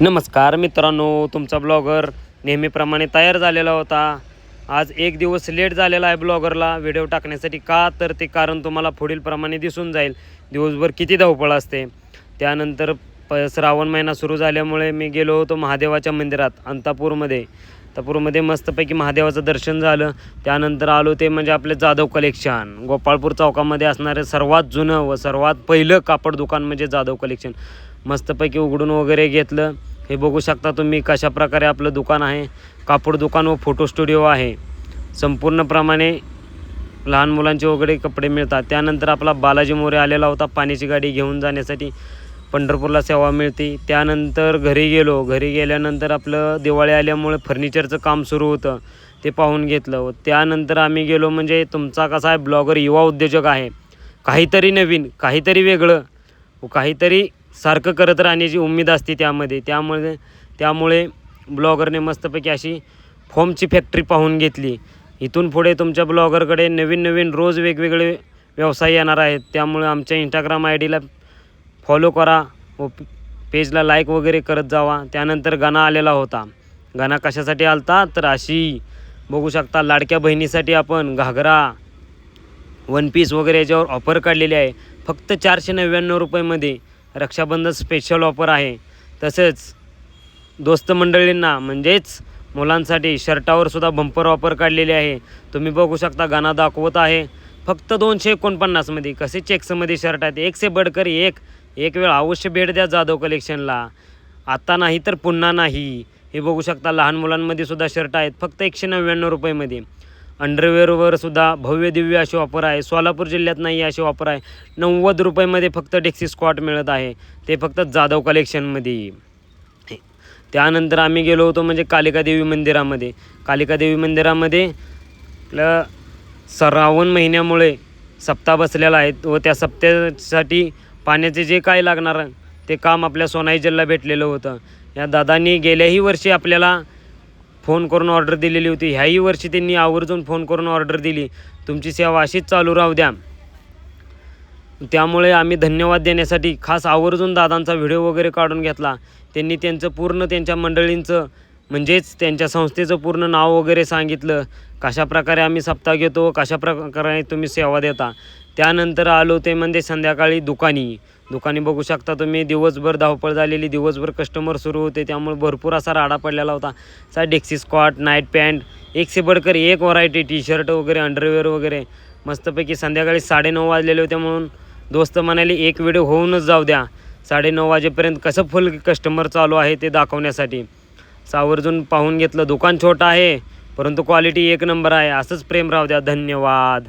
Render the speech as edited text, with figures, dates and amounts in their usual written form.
नमस्कार मित्रांनो, तुमचा ब्लॉगर नेहमीप्रमाणे तयार झालेला होता. आज एक दिवस लेट झालेला आहे ब्लॉगरला व्हिडिओ टाकण्यासाठी. का तर ते कारण तुम्हाला पुढील प्रमाणे दिसून जाईल. दिवसभर किती धावपळ असते. त्यानंतर श्रावण महिना सुरू झाल्यामुळे मी गेलो होतो महादेवाच्या मंदिरात अंतापूरमध्ये मस्तपैकी महादेवाचं दर्शन झालं. त्यानंतर आलो ते म्हणजे आपले जाधव कलेक्शन, गोपाळपूर चौकामध्ये असणारे सर्वात जुनं व सर्वात पहिलं कापड दुकान म्हणजे जाधव कलेक्शन. मस्तपैकी उघडून वगैरे घेतलं. हे बघू शकता तुम्ही कशा प्रकारे आपलं दुकान आहे. कापड दुकान व फोटो स्टुडिओ आहे. संपूर्णप्रमाणे लहान मुलांचे वगैरे कपडे मिळतात. त्यानंतर आपला बालाजी मोरे आलेला होता पाण्याची गाडी घेऊन जाण्यासाठी. पंढरपूरला सेवा मिळते. त्यानंतर घरी गेल्यानंतर आपलं दिवाळी आल्यामुळे फर्निचरचं काम सुरू होतं, ते पाहून घेतलं. व त्यानंतर आम्ही गेलो म्हणजे तुमचा कसा आहे ब्लॉगर युवा उद्योजक आहे. काहीतरी नवीन, काहीतरी वेगळं व काहीतरी सारखं करत राहण्याची उम्मीद असते त्यामुळे ब्लॉगरने मस्तपैकी अशी फोमची फॅक्टरी पाहून घेतली. इथून पुढे तुमच्या ब्लॉगरकडे नवीन रोज वेगवेगळे व्यवसाय येणार आहेत. त्यामुळे आमच्या इंस्टाग्राम आय.डीला फॉलो करा व पेजला लाईक वगैरे करत जावा. त्यानंतर गाणा आलेला होता. गाणा कशासाठी आलता तर अशी बघू शकता लाडक्या बहिणीसाठी आपण घागरा, वन पीस वगैरे याच्यावर ऑफर काढलेली आहे. फक्त 499 रुपयेमध्ये रक्षाबंधन स्पेशल ऑफर आहे. तसेच दोस्त मंडळींना म्हणजेच मुलांसाठी शर्टावर सुद्धा बंपर ऑफर काढलेली आहे. तुम्ही बघू शकता गाणा दाखवत आहे. फक्त 249मध्ये कसे चेक्समध्ये शर्ट आहेत. एक से बडकर एक वेळ अवश्य भेट द्या जाधव कलेक्शनला. आता नाही तर पुन्हा नाही. हे बघू शकता लहान मुलांमध्ये सुद्धा शर्ट आहेत फक्त 199 रुपयेमध्ये. अंडरवेअरवर सुद्धा भव्य दिव्य अशी ऑफर आहे. सोलापूर जिल्ह्यात नाही अशी ऑफर आहे. 90 रुपयेमध्ये फक्त डेक्सी स्क्वॉट मिळत आहे, ते फक्त जाधव कलेक्शनमध्ये. त्यानंतर आम्ही गेलो होतो म्हणजे कालिका देवी मंदिरामध्ये. आपलं श्रावण महिन्यामुळे सप्ताह बसलेला आहे व त्या सप्त्यासाठी पाण्याचे जे काय लागणार ते काम आपल्या सोनाई जिल्हा भेटलेलं होतं. या दादांनी गेल्याही वर्षी आपल्याला फोन करून ऑर्डर दिलेली होती. ह्याही वर्षी त्यांनी आवर्जून फोन करून ऑर्डर दिली. तुमची सेवा अशीच चालू राहू द्या. त्यामुळे आम्ही धन्यवाद देण्यासाठी खास आवर्जून दादांचा व्हिडिओ वगैरे काढून घेतला. त्यांनी त्यांच्या मंडळींचं म्हणजेच त्यांच्या संस्थेचं पूर्ण नाव वगैरे सांगितलं. कशाप्रकारे आम्ही सप्ताह घेतो, कशाप्रकारे तुम्ही सेवा देता. त्यानंतर आलो ते म्हणजे संध्याकाळी दुकानी बघू शकता तुम्ही. दिवसभर धावपळ झालेली, दिवसभर कस्टमर सुरू होते. त्यामुळे भरपूर असा राडा पडलेला होता. डेक्सी स्क्वॉट, नाईट पॅन्ट, एक से बडकर एक व्हरायटी, टी शर्ट वगैरे, अंडरवेअर वगैरे मस्तपैकी. संध्याकाळी 9:30 वाजलेले होते म्हणून दोस्त म्हणाले एक व्हिडिओ होऊनच जाऊ द्या. 9:30 वाजेपर्यंत कसं फुल कस्टमर चालू आहे ते दाखवण्यासाठी. आवर्जून पाहून घेतलं. दुकान छोटं आहे परंतु क्वालिटी एक नंबर आहे. असंच प्रेम राहू द्या. धन्यवाद.